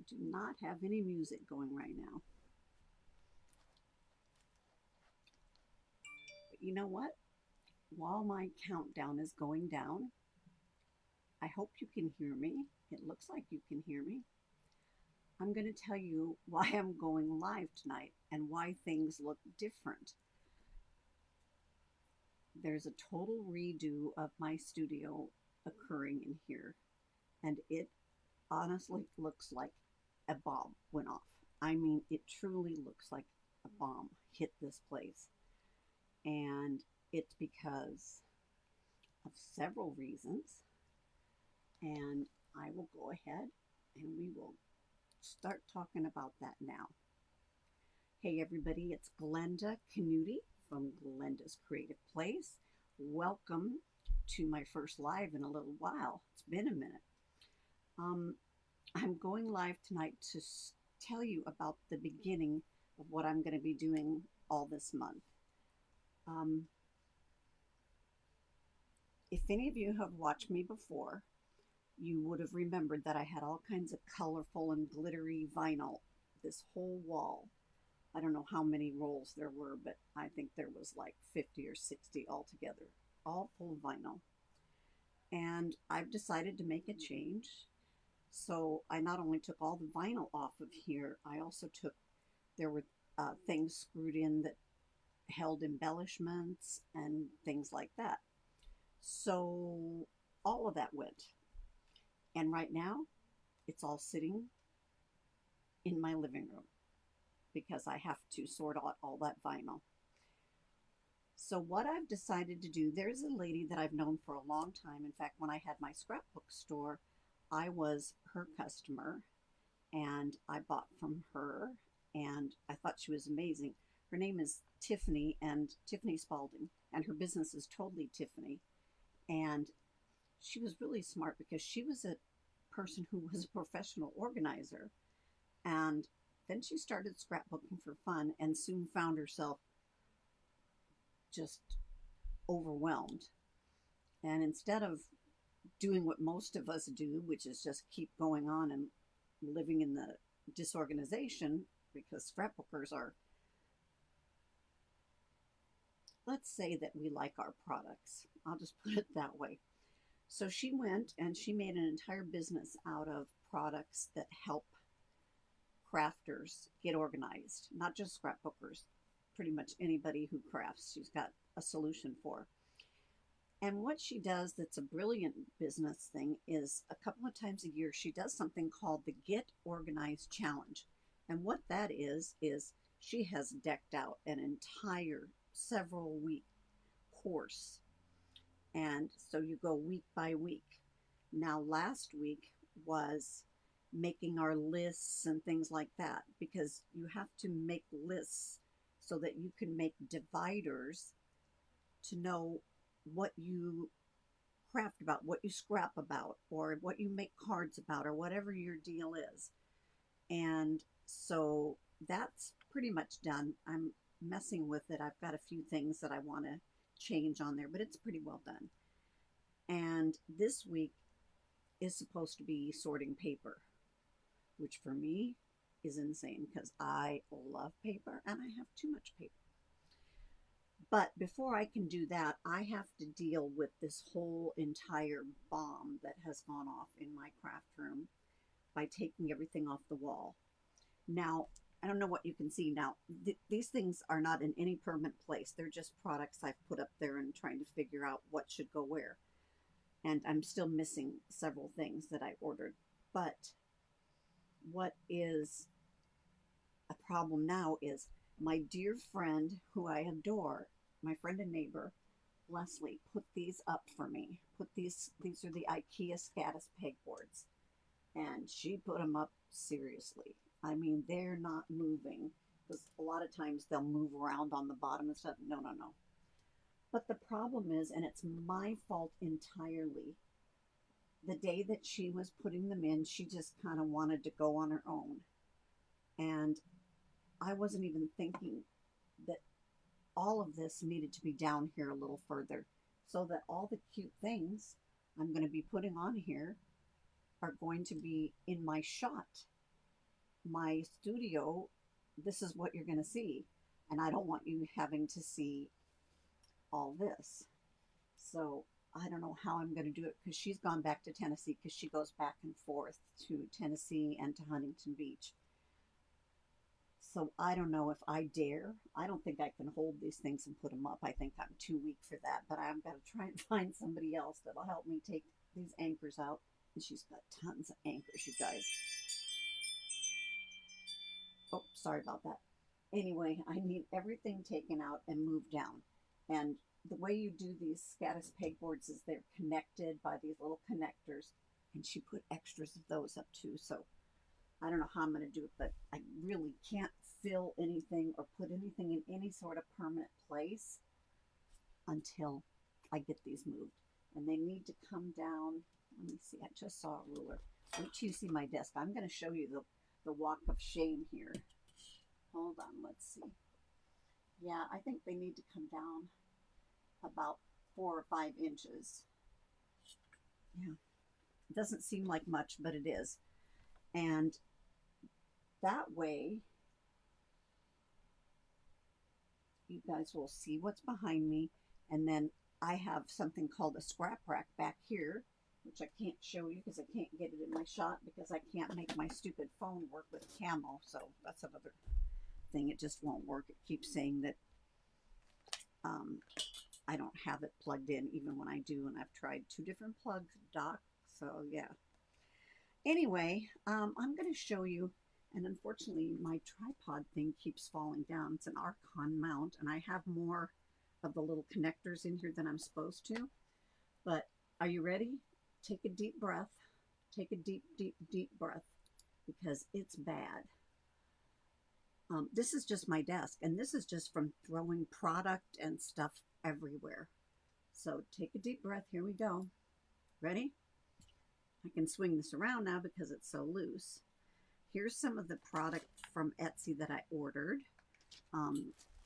do not have any music going right now. But you know what? While my countdown is going down, I hope you can hear me. It looks like you can hear me. I'm going to tell you why I'm going live tonight and why things look different. There's a total redo of my studio occurring in here, and it honestly looks like a bomb went off. I mean, it truly looks like a bomb hit this place. And it's because of several reasons. And I will go ahead and we will start talking about that now. Hey everybody, it's Glenda Canuti from Glenda's Creative Place. Welcome to my first live in a little while. It's been a minute. I'm going live tonight to tell you about the beginning of what I'm going to be doing all this month. If any of you have watched me before, you would have remembered that I had all kinds of colorful and glittery vinyl, this whole wall. I don't know how many rolls there were, but I think there was like 50 or 60 altogether, all full vinyl. And I've decided to make a change. So I not only took all the vinyl off of here, I also took, there were things screwed in that held embellishments and things like that. So all of that went. And right now, it's all sitting in my living room because I have to sort out all that vinyl. So what I've decided to do, there's a lady that I've known for a long time. In fact, when I had my scrapbook store, I was her customer and I bought from her and I thought she was amazing. Her name is Tiffany, and Tiffany Spalding, and her business is Totally Tiffany. And she was really smart because she was a person who was a professional organizer. And then she started scrapbooking for fun and soon found herself just overwhelmed. And instead of doing what most of us do, which is just keep going on and living in the disorganization, because scrapbookers are, let's say that we like our products. I'll just put it that way. So she went and she made an entire business out of products that help crafters get organized, not just scrapbookers, pretty much anybody who crafts, she's got a solution for. And what she does that's a brilliant business thing is a couple of times a year, she does something called the Get Organized Challenge. And what that is she has decked out an entire several week course. And so you go week by week. Now, last week was making our lists and things like that, because you have to make lists so that you can make dividers to know what you craft about, what you scrap about, or what you make cards about, or whatever your deal is. And so that's pretty much done. I'm messing with it. I've got a few things that I want to change on there, but it's pretty well done. And this week is supposed to be sorting paper, which for me is insane because I love paper and I have too much paper. But before I can do that, I have to deal with this whole entire bomb that has gone off in my craft room by taking everything off the wall. Now, I don't know what you can see now. These things are not in any permanent place. They're just products I've put up there and trying to figure out what should go where. And I'm still missing several things that I ordered. But what is a problem now is my dear friend who I adore, my friend and neighbor, Leslie, put these up for me. These are the IKEA Scatus pegboards. And she put them up seriously. I mean, they're not moving because a lot of times they'll move around on the bottom and stuff. No. But the problem is, and it's my fault entirely, the day that she was putting them in, she just kind of wanted to go on her own. And I wasn't even thinking that all of this needed to be down here a little further so that all the cute things I'm going to be putting on here are going to be in my shot. my studio, this is what you're going to see. And I don't want you having to see all this. So I don't know how I'm going to do it because she's gone back to Tennessee because she goes back and forth to Tennessee and to Huntington Beach. So I don't know if I dare. I don't think I can hold these things and put them up. I think I'm too weak for that. But I'm going to try and find somebody else that'll help me take these anchors out. And she's got tons of anchors, you guys. Oh, sorry about that. Anyway, I need everything taken out and moved down. And the way you do these Scattis pegboards is they're connected by these little connectors. And she put extras of those up too. So I don't know how I'm going to do it, but I really can't fill anything or put anything in any sort of permanent place until I get these moved. And they need to come down. Let me see. I just saw a ruler. Wait till you see my desk. I'm going to show you the walk of shame here. Hold on. Let's see. Yeah, I think they need to come down about 4 or 5 inches. Yeah. It doesn't seem like much, but it is. And that way, you guys will see what's behind me. And then I have something called a scrap rack back here, which I can't show you because I can't get it in my shot because I can't make my stupid phone work with camo. So that's another thing. It just won't work. It keeps saying that I don't have it plugged in even when I do. And I've tried 2 different plug docks. So yeah. Anyway, I'm going to show you, and unfortunately my tripod thing keeps falling down. It's an Archon mount, and I have more of the little connectors in here than I'm supposed to. But are you ready? Take a deep breath. Take a deep, deep, deep breath because it's bad. This is just my desk, and this is just from throwing product and stuff everywhere. So take a deep breath. Here we go. Ready? I can swing this around now because it's so loose. Here's some of the product from Etsy that I ordered.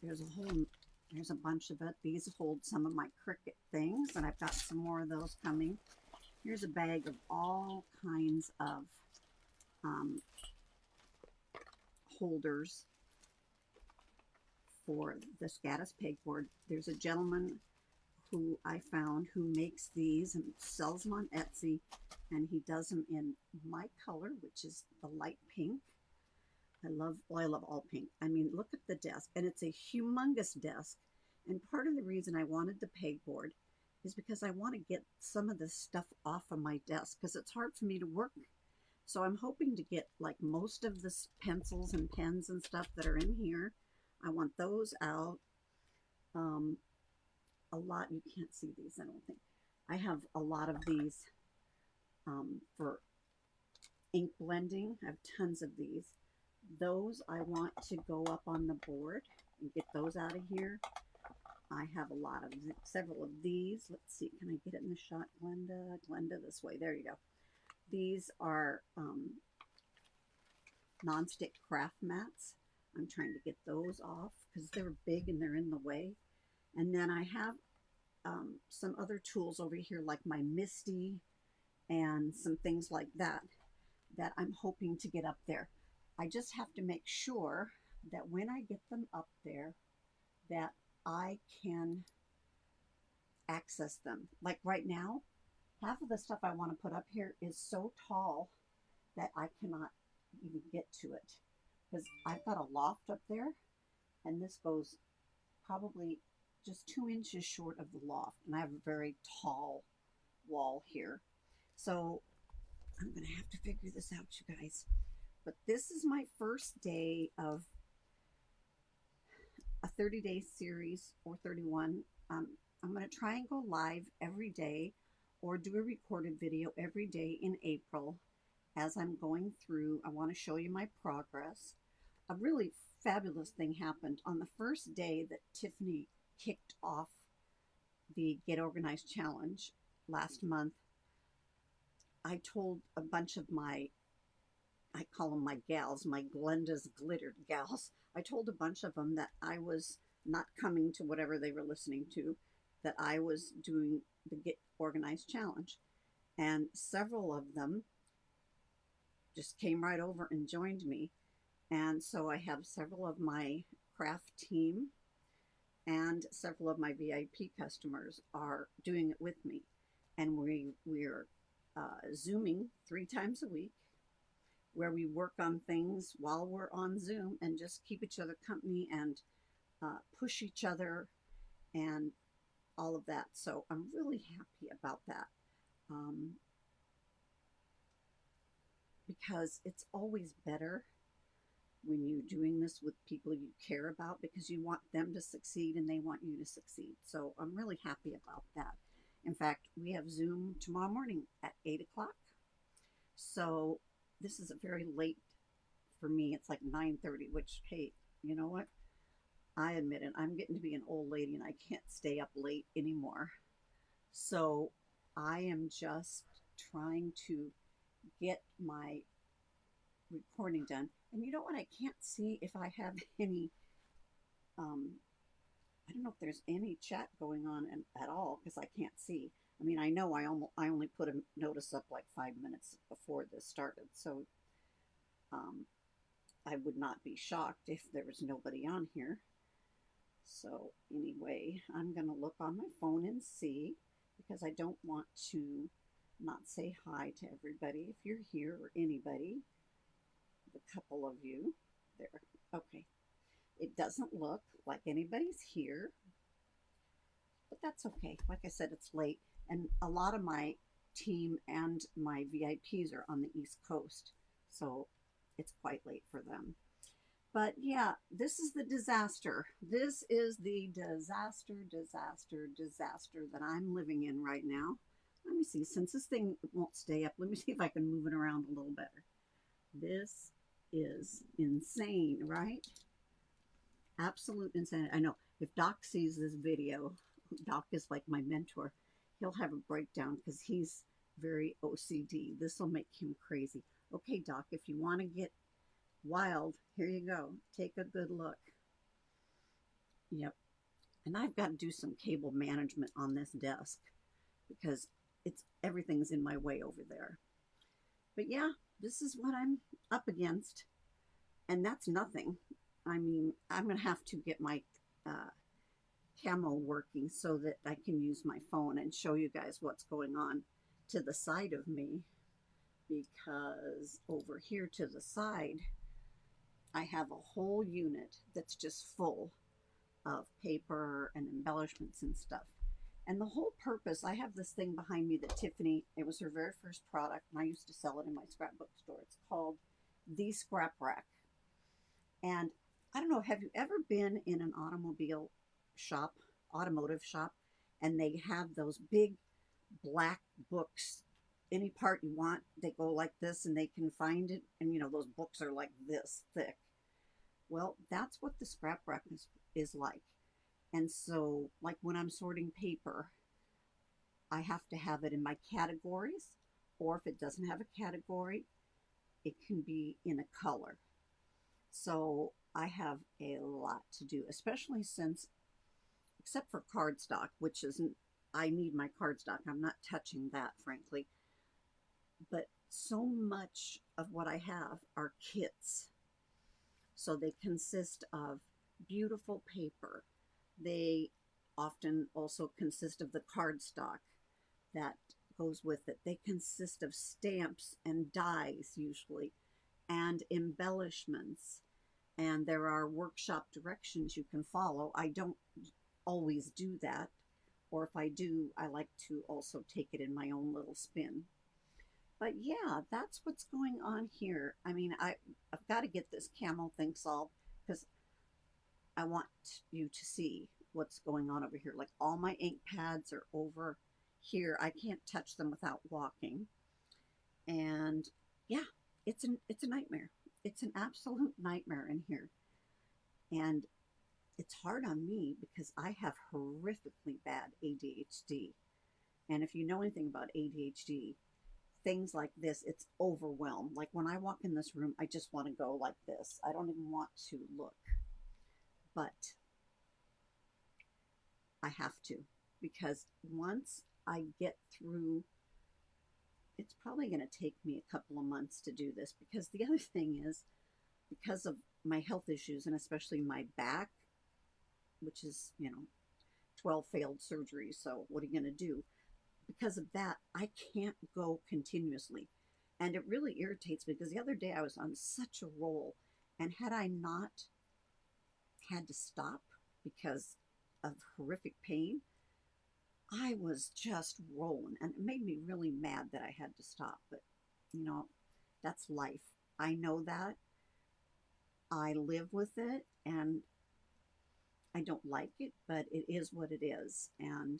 There's a bunch of it. These hold some of my Cricut things, and I've got some more of those coming. Here's a bag of all kinds of holders for the Scattis pegboard. There's a gentleman who I found who makes these and sells them on Etsy, and he does them in my color, which is the light pink. I love all pink. I mean, look at the desk, and it's a humongous desk. And part of the reason I wanted the pegboard is because I want to get some of this stuff off of my desk because it's hard for me to work. So I'm hoping to get like most of the pencils and pens and stuff that are in here. I want those out. A lot, you can't see these, I don't think. I have a lot of these for ink blending. I have tons of these. Those I want to go up on the board and get those out of here. I have a lot of, several of these. Let's see, can I get it in the shot, Glenda? Glenda, this way, there you go. These are non-stick craft mats. I'm trying to get those off because they're big and they're in the way. And then I have some other tools over here like my Misty and some things like that that I'm hoping to get up there. I just have to make sure that when I get them up there that I can access them. Like right now, half of the stuff I want to put up here is so tall that I cannot even get to it because I've got a loft up there and this goes probably just 2 inches short of the loft, and I have a very tall wall here. So I'm going to have to figure this out, you guys. But this is my first day of a 30-day series, or 31. I'm going to try and go live every day or do a recorded video every day in April as I'm going through. I want to show you my progress. A really fabulous thing happened on the first day that Tiffany kicked off the Get Organized Challenge last month. I told a bunch of my, I call them my gals, my Glenda's glittered gals. I told a bunch of them that I was not coming to whatever they were listening to, that I was doing the Get Organized Challenge. And several of them just came right over and joined me. And so I have several of my craft team and several of my VIP customers are doing it with me. And we're Zooming 3 times a week where we work on things while we're on Zoom and just keep each other company and push each other and all of that. So I'm really happy about that because it's always better when you're doing this with people you care about because you want them to succeed and they want you to succeed. So I'm really happy about that. In fact, we have Zoom tomorrow morning at 8 o'clock. So this is a very late for me. It's like 9:30, which, hey, you know what? I admit it. I'm getting to be an old lady and I can't stay up late anymore. So I am just trying to get my recording done. And you know what? I can't see if I have any, I don't know if there's any chat going on at all because I can't see. I mean, I know I only put a notice up like 5 minutes before this started. So I would not be shocked if there was nobody on here. So anyway, I'm going to look on my phone and see because I don't want to not say hi to everybody if you're here or anybody. A couple of you there. Okay. It doesn't look like anybody's here, but that's okay. Like I said, it's late and a lot of my team and my VIPs are on the East Coast, so it's quite late for them. But yeah, this is the disaster. This is the disaster that I'm living in right now. Let me see, since this thing won't stay up, let me see if I can move it around a little better. This is insane, right? Absolute insanity. I know if Doc sees this video, Doc is like my mentor, he'll have a breakdown because he's very OCD. This will make him crazy. Okay, Doc, if you want to get wild, here you go. Take a good look. Yep. And I've got to do some cable management on this desk because everything's in my way over there. But yeah, this is what I'm up against. And that's nothing. I mean, I'm going to have to get my camo working so that I can use my phone and show you guys what's going on to the side of me, because over here to the side, I have a whole unit that's just full of paper and embellishments and stuff. And the whole purpose, I have this thing behind me that Tiffany, it was her very first product, and I used to sell it in my scrapbook store. It's called the Scrap Rack. And I don't know, have you ever been in an automotive shop, and they have those big black books, any part you want, they go like this and they can find it, and you know, those books are like this thick. Well, that's what the Scrap Rack is like. And so, like when I'm sorting paper, I have to have it in my categories, or if it doesn't have a category, it can be in a color. So I have a lot to do, especially since, except for cardstock, which isn't, I need my cardstock. I'm not touching that, frankly. But so much of what I have are kits. So they consist of beautiful paper. They often also consist of the cardstock that goes with it. They consist of stamps and dies usually, and embellishments. And there are workshop directions you can follow. I don't always do that. Or if I do, I like to also take it in my own little spin. But yeah, that's what's going on here. I mean, I've got to get this camel thing solved because I want you to see what's going on over here. Like all my ink pads are over here. I can't touch them without walking. And yeah, it's a nightmare. It's an absolute nightmare in here. And it's hard on me because I have horrifically bad ADHD. And if you know anything about ADHD, things like this, it's overwhelmed. Like when I walk in this room, I just want to go like this. I don't even want to look. But I have to, because once I get through, it's probably going to take me a couple of months to do this, because the other thing is because of my health issues, and especially my back, which is, 12 failed surgeries. So what are you going to do? Because of that, I can't go continuously. And it really irritates me because the other day I was on such a roll. And had I not had to stop because of horrific pain, I was just rolling. And it made me really mad that I had to stop. But, that's life. I know that. I live with it. And I don't like it, but it is what it is. And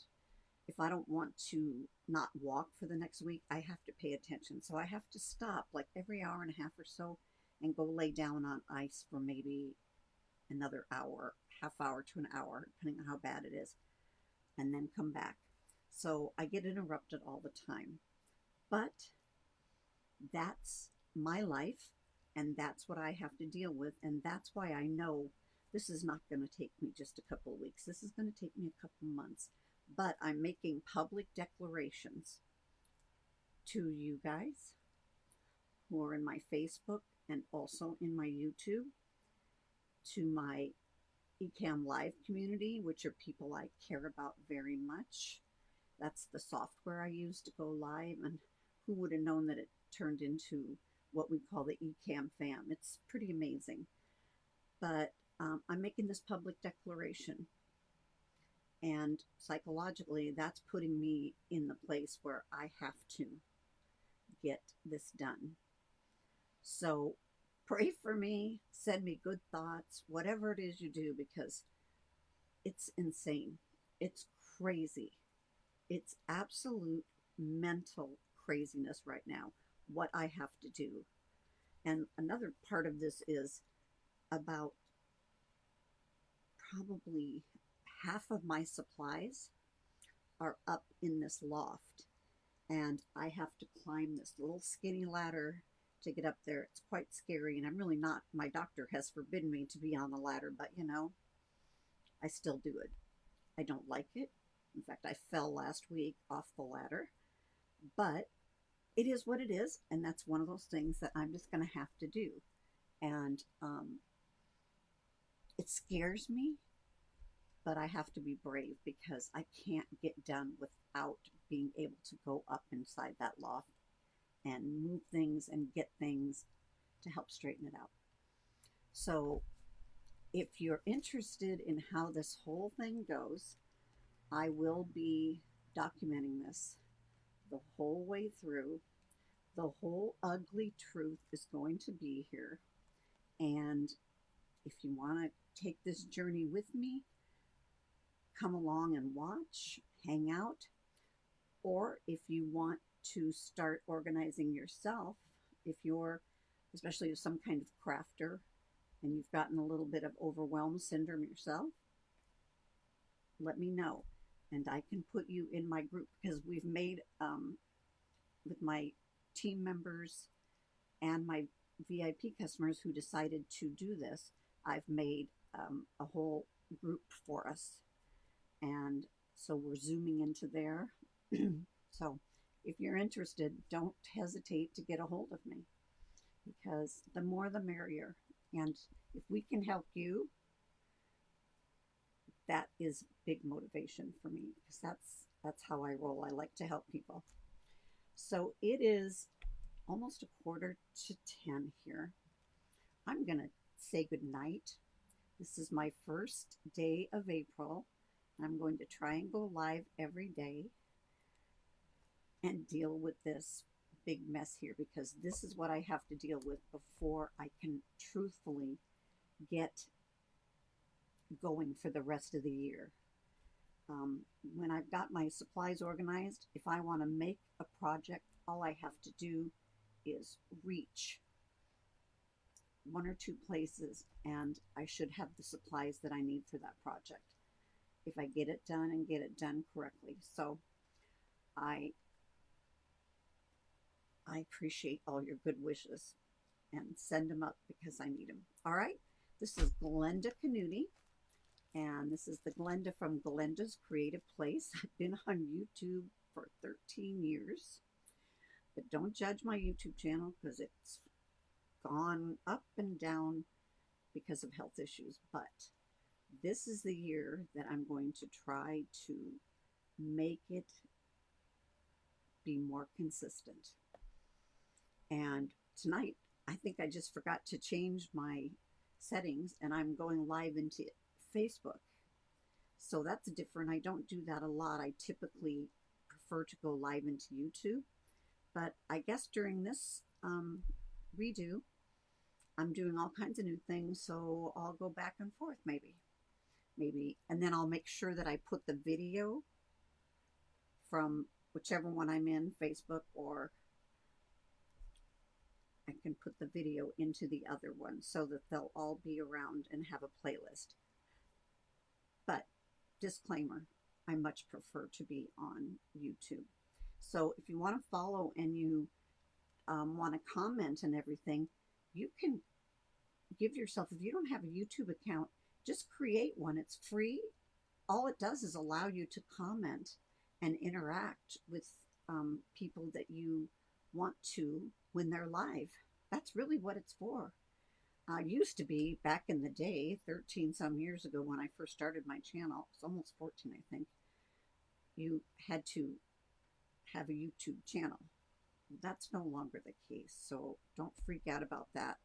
if I don't want to not walk for the next week, I have to pay attention. So I have to stop like every hour and a half or so and go lay down on ice for maybe another hour, half hour to an hour, depending on how bad it is, and then come back. So I get interrupted all the time. But that's my life, and that's what I have to deal with. And that's why I know this is not going to take me just a couple of weeks. This is going to take me a couple of months. But I'm making public declarations to you guys who are in my Facebook and also in my YouTube, to my Ecamm Live community, which are people I care about very much. That's the software I use to go live, and who would have known that it turned into what we call the Ecamm fam. It's pretty amazing. But I'm making this public declaration, and psychologically that's putting me in the place where I have to get this done. So pray for me, send me good thoughts, whatever it is you do, because it's insane. It's crazy. It's absolute mental craziness right now, what I have to do. And another part of this is about probably half of my supplies are up in this loft, and I have to climb this little skinny ladder to get up there. It's quite scary, and I'm really not. My doctor has forbidden me to be on the ladder, but I still do it. I don't like it. In fact, I fell last week off the ladder, but it is what it is, and that's one of those things that I'm just going to have to do. And it scares me, but I have to be brave because I can't get done without being able to go up inside that loft and move things and get things to help straighten it out. So if you're interested in how this whole thing goes, I will be documenting this the whole way through. The whole ugly truth is going to be here. And if you want to take this journey with me, come along and watch, hang out. Or if you want to start organizing yourself, if you're, especially some kind of crafter, and you've gotten a little bit of overwhelmed syndrome yourself, let me know. And I can put you in my group, because we've made, with my team members and my VIP customers who decided to do this, I've made a whole group for us. And so we're zooming into there. So if you're interested, don't hesitate to get a hold of me, because the more the merrier. And if we can help you, that is big motivation for me, because that's how I roll. I like to help people. So it is almost 9:45 here. I'm going to say good night. This is my first day of April. I'm going to try and go live every day and deal with this big mess here, because this is what I have to deal with before I can truthfully get going for the rest of the year. When I've got my supplies organized, if I want to make a project, all I have to do is reach one or two places, and I should have the supplies that I need for that project if I get it done and get it done correctly. So I appreciate all your good wishes, and send them up because I need them. All right, this is Glenda Canuti, and this is the Glenda from Glenda's Creative Place. I've been on YouTube for 13 years, but don't judge my YouTube channel, because it's gone up and down because of health issues, but this is the year that I'm going to try to make it be more consistent. And tonight, I think I just forgot to change my settings, and I'm going live into Facebook. So that's different. I don't do that a lot. I typically prefer to go live into YouTube. But I guess during this redo, I'm doing all kinds of new things, so I'll go back and forth maybe, and then I'll make sure that I put the video from whichever one I'm in, Facebook, or I can put the video into the other one so that they'll all be around and have a playlist. But disclaimer, I much prefer to be on YouTube. So if you want to follow and you want to comment and everything, you can give yourself, if you don't have a YouTube account, just create one. It's free. All it does is allow you to comment and interact with people that you want to when they're live. That's really what it's for. Used to be back in the day, 13 some years ago when I first started my channel, it's almost 14 I think, you had to have a YouTube channel. That's no longer the case, so don't freak out about that.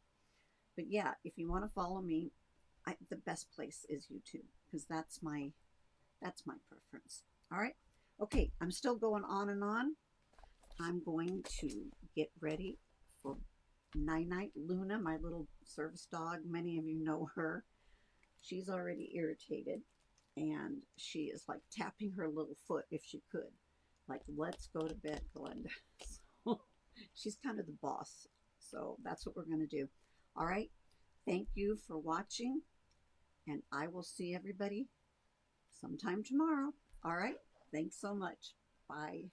But yeah, if you want to follow me, the best place is YouTube, because that's my preference. All right. Okay, I'm still going on and on. I'm going to get ready for Night-Night. Luna, my little service dog, many of you know her. She's already irritated, and she is like tapping her little foot if she could. Like, let's go to bed, Glenda. So she's kind of the boss. So that's what we're going to do. All right. Thank you for watching, and I will see everybody sometime tomorrow. All right. Thanks so much. Bye.